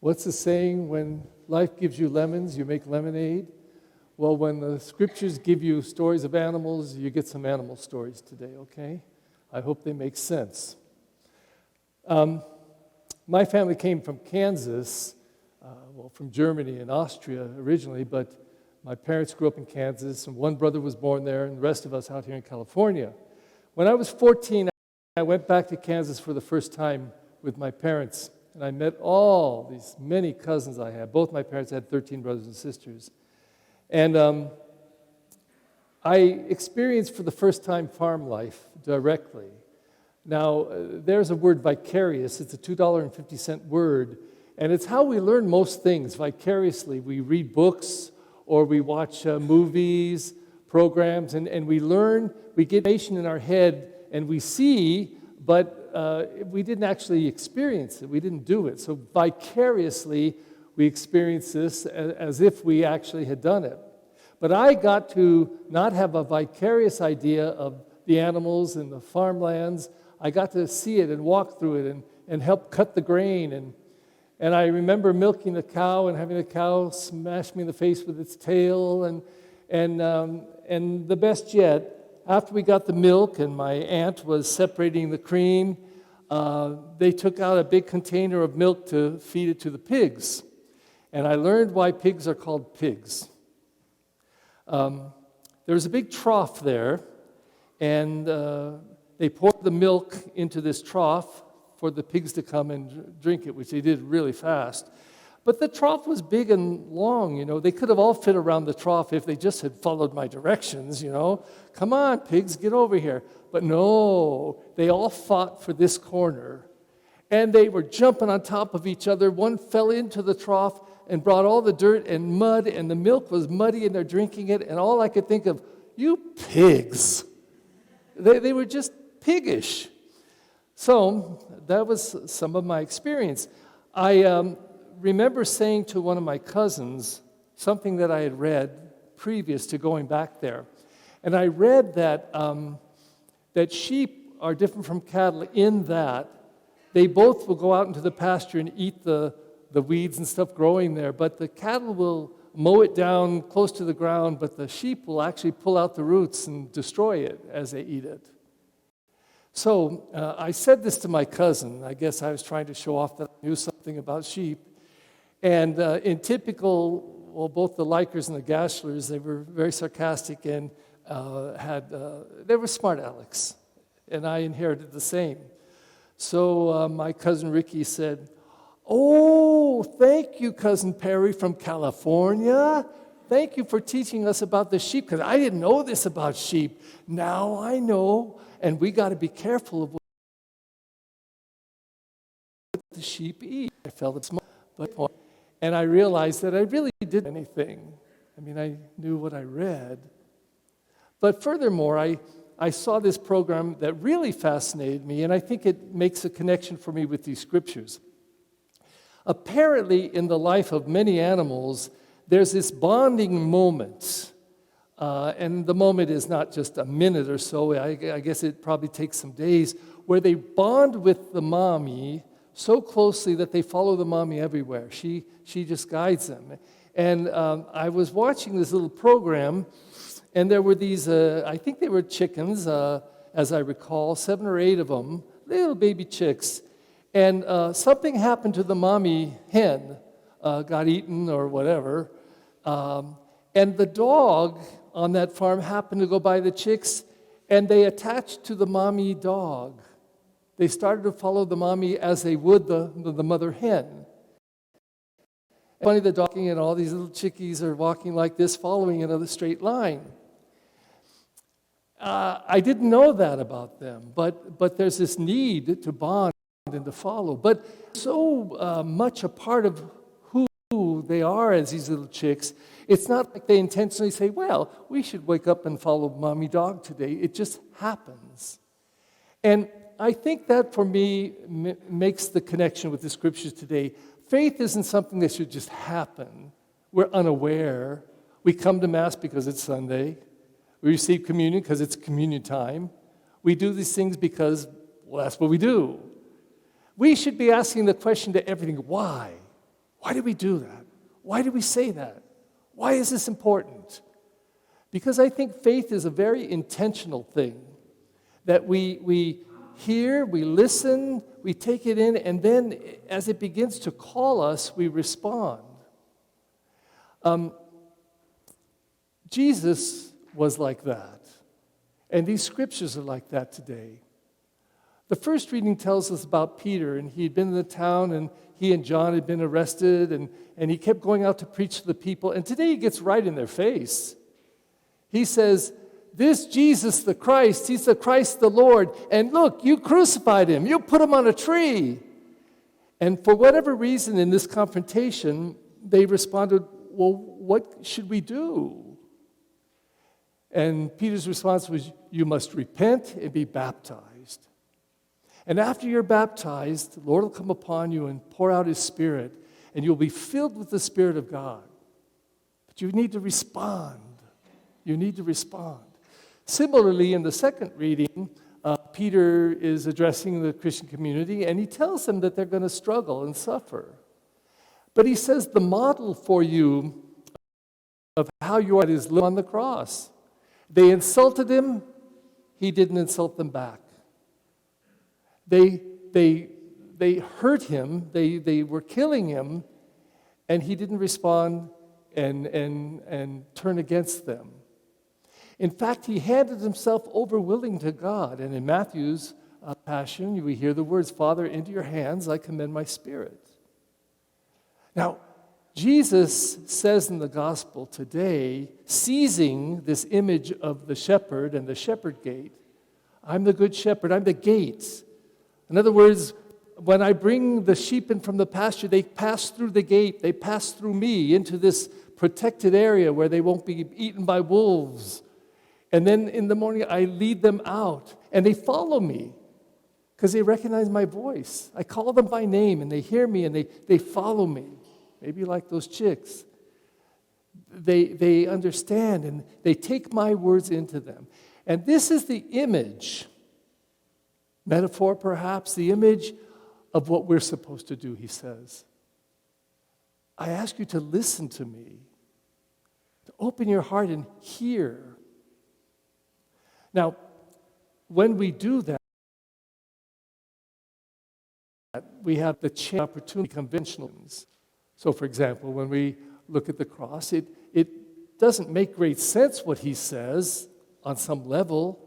What's the saying? When life gives you lemons, you make lemonade. Well, when the scriptures give you stories of animals, you get some animal stories today, okay? I hope they make sense. My family came from Kansas, from Germany and Austria originally, but my parents grew up in Kansas, and one brother was born there, and the rest of us out here in California. When I was 14, I went back to Kansas for the first time with my parents, and I met all these many cousins I had. Both my parents had 13 brothers and sisters. And I experienced for the first time farm life directly. Now, there's a word vicarious. It's a $2.50 word, and it's how we learn most things vicariously. We read books or we watch movies, programs, and we learn, we get information in our head, and we see, but we didn't actually experience it. We didn't do it. So vicariously, we experience this as if we actually had done it. But I got to not have a vicarious idea of the animals and the farmlands. I got to see it and walk through it and help cut the grain. And I remember milking the cow and having the cow smash me in the face with its tail. And the best yet, after we got the milk and my aunt was separating the cream, they took out a big container of milk to feed it to the pigs. And I learned why pigs are called pigs. There was a big trough there, and they poured the milk into this trough for the pigs to come and drink it, which they did really fast. But the trough was big and long, you know. They could have all fit around the trough if they just had followed my directions, you know. Come on, pigs, get over here. But no, they all fought for this corner. And they were jumping on top of each other. One fell into the trough and brought all the dirt and mud, and the milk was muddy, and they're drinking it. And all I could think of, you pigs. They were just piggish. So that was some of my experience. I remember saying to one of my cousins something that I had read previous to going back there. And I read that that sheep are different from cattle in that they both will go out into the pasture and eat the weeds and stuff growing there, but the cattle will mow it down close to the ground, but the sheep will actually pull out the roots and destroy it as they eat it. So I said this to my cousin. I guess I was trying to show off that I knew something about sheep. And in typical, well, both the Leikers and the Gashlers, they were very sarcastic and they were smart Alex. And I inherited the same. So my cousin Ricky said, "Oh, thank you, Cousin Perry from California. Thank you for teaching us about the sheep, because I didn't know this about sheep. Now I know, and we got to be careful of what the sheep eat." I felt it small, and I realized that I really didn't do anything. I mean, I knew what I read. But furthermore, I saw this program that really fascinated me, and I think it makes a connection for me with these scriptures. Apparently, in the life of many animals, there's this bonding moment. And the moment is not just a minute or so. I guess it probably takes some days, where they bond with the mommy so closely that they follow the mommy everywhere. She just guides them. And I was watching this little program, and there were these, I think they were chickens, as I recall, 7 or 8 of them, little baby chicks. And something happened to the mommy hen, got eaten or whatever. And the dog on that farm happened to go by the chicks, and they attached to the mommy dog. They started to follow the mommy as they would the mother hen. And funny, the dog and all these little chickies are walking like this, following another straight line. I didn't know that about them, but there's this need to bond and to follow. But so much a part of who they are as these little chicks, it's not like they intentionally say, well, we should wake up and follow mommy dog today. It just happens. And I think that for me makes the connection with the scriptures today. Faith isn't something that should just happen. We're unaware. We come to Mass because it's Sunday. We receive communion because it's communion time. We do these things because, well, that's what we do. We should be asking the question to everything, why? Why do we do that? Why do we say that? Why is this important? Because I think faith is a very intentional thing, that we hear, we listen, we take it in, and then as it begins to call us, we respond. Jesus was like that, and these scriptures are like that today. The first reading tells us about Peter, and he had been in the town, and he and John had been arrested, and he kept going out to preach to the people, and today he gets right in their face. He says, this Jesus the Christ, he's the Christ the Lord, and look, you crucified him, you put him on a tree. And for whatever reason in this confrontation, they responded, well, what should we do? And Peter's response was, you must repent and be baptized. And after you're baptized, the Lord will come upon you and pour out his Spirit, and you'll be filled with the Spirit of God. But you need to respond. You need to respond. Similarly, in the second reading, Peter is addressing the Christian community, and he tells them that they're going to struggle and suffer. But he says the model for you of how you are is live on the cross. They insulted him, he didn't insult them back. They hurt him, they were killing him, and he didn't respond and turn against them. In fact, he handed himself over willing to God. And in Matthew's Passion, we hear the words, Father, into your hands I commend my spirit. Now, Jesus says in the gospel today, seizing this image of the shepherd and the shepherd gate, I'm the good shepherd, I'm the gate. In other words, when I bring the sheep in from the pasture, they pass through the gate, they pass through me into this protected area where they won't be eaten by wolves. And then in the morning, I lead them out, and they follow me because they recognize my voice. I call them by name, and they hear me, and they follow me. Maybe like those chicks. They understand, and they take my words into them. And this is the image, metaphor perhaps, the image of what we're supposed to do, he says. I ask you to listen to me, to open your heart and hear. Now, when we do that, we have the chance opportunity to conventionals. So, for example, when we look at the cross, it doesn't make great sense what he says on some level.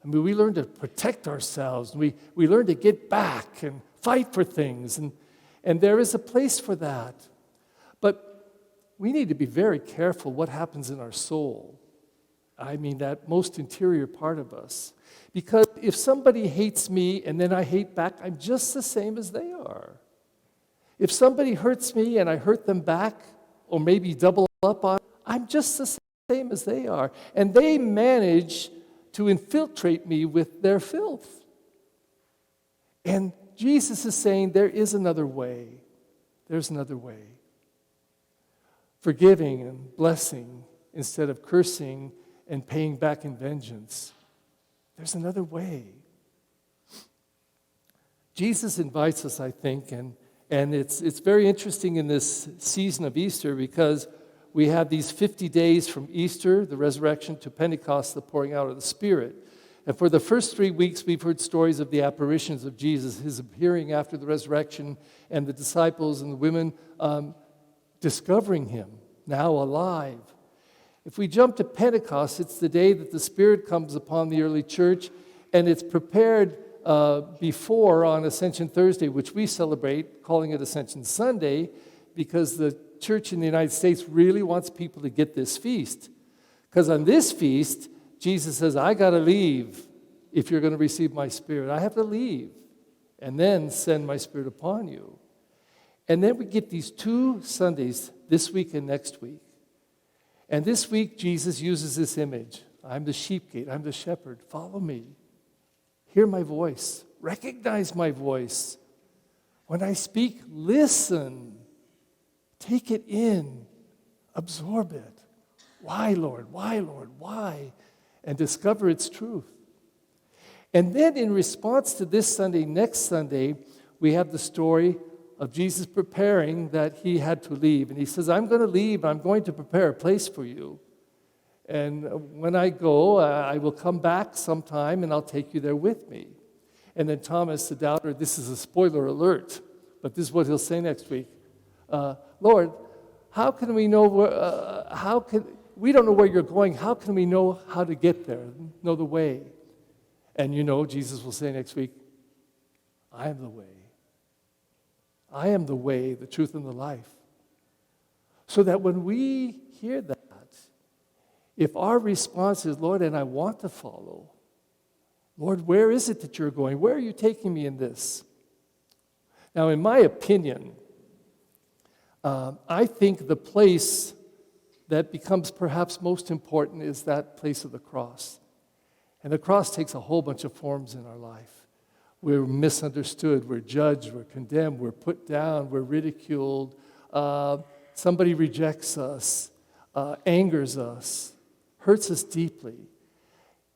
I mean, we learn to protect ourselves. We learn to get back and fight for things, and there is a place for that. But we need to be very careful what happens in our soul. I mean, that most interior part of us. Because if somebody hates me and then I hate back, I'm just the same as they are. If somebody hurts me and I hurt them back, or maybe double up on, I'm just the same as they are. And they manage to infiltrate me with their filth. And Jesus is saying there is another way. There's another way. Forgiving and blessing instead of cursing and paying back in vengeance. There's another way. Jesus invites us, I think, and it's very interesting in this season of Easter because we have these 50 days from Easter, the resurrection, to Pentecost, the pouring out of the Spirit. And for the first 3 weeks, we've heard stories of the apparitions of Jesus, his appearing after the resurrection, and the disciples and the women discovering him, now alive. If we jump to Pentecost, it's the day that the Spirit comes upon the early church, and it's prepared before on Ascension Thursday, which we celebrate, calling it Ascension Sunday, because the church in the United States really wants people to get this feast. Because on this feast, Jesus says, I got to leave if you're going to receive my Spirit. I have to leave and then send my Spirit upon you. And then we get these 2 Sundays, this week and next week. And this week, Jesus uses this image. I'm the sheep gate. I'm the shepherd. Follow me. Hear my voice. Recognize my voice. When I speak, listen. Take it in. Absorb it. Why, Lord? Why, Lord? Why? And discover its truth. And then in response to this Sunday, next Sunday, we have the story of Jesus preparing that he had to leave. And he says, I'm going to leave. I'm going to prepare a place for you. And when I go, I will come back sometime and I'll take you there with me. And then Thomas, the doubter, this is a spoiler alert, but this is what he'll say next week. Lord, how can we know we don't know where you're going. How can we know how to get there, know the way? And Jesus will say next week, I am the way. I am the way, the truth, and the life. So that when we hear that, if our response is, Lord, and I want to follow, Lord, where is it that you're going? Where are you taking me in this? Now, in my opinion, I think the place that becomes perhaps most important is that place of the cross. And the cross takes a whole bunch of forms in our life. We're misunderstood, we're judged, we're condemned, we're put down, we're ridiculed. Somebody rejects us, angers us, hurts us deeply.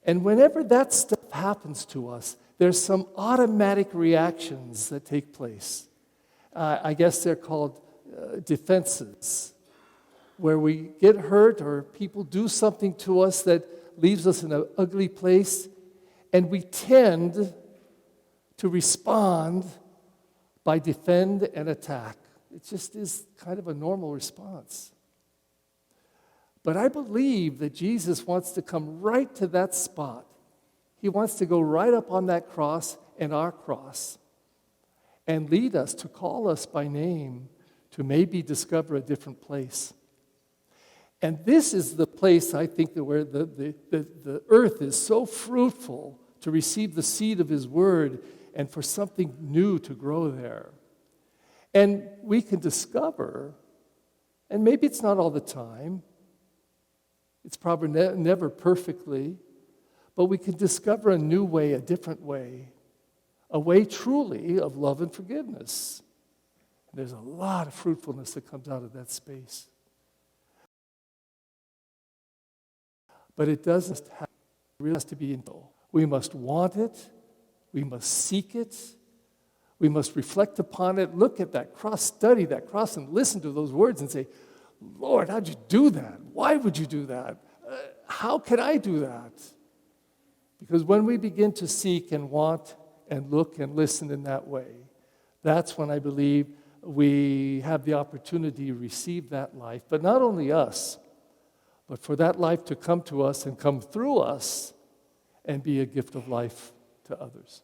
And whenever that stuff happens to us, there's some automatic reactions that take place. I guess they're called defenses, where we get hurt or people do something to us that leaves us in an ugly place, and we tend to respond by defend and attack. It just is kind of a normal response. But I believe that Jesus wants to come right to that spot. He wants to go right up on that cross and our cross and lead us, to call us by name, to maybe discover a different place. And this is the place, I think, that where the earth is so fruitful to receive the seed of His Word and for something new to grow there. And we can discover, and maybe it's not all the time, it's probably never perfectly, but we can discover a new way, a different way, a way truly of love and forgiveness. And there's a lot of fruitfulness that comes out of that space. But it doesn't have, it really has to be in. We must want it. We must seek it. We must reflect upon it, look at that cross, study that cross, and listen to those words and say, Lord, how'd you do that? Why would you do that? How can I do that? Because when we begin to seek and want and look and listen in that way, that's when I believe we have the opportunity to receive that life. But not only us, but for that life to come to us and come through us and be a gift of life to others.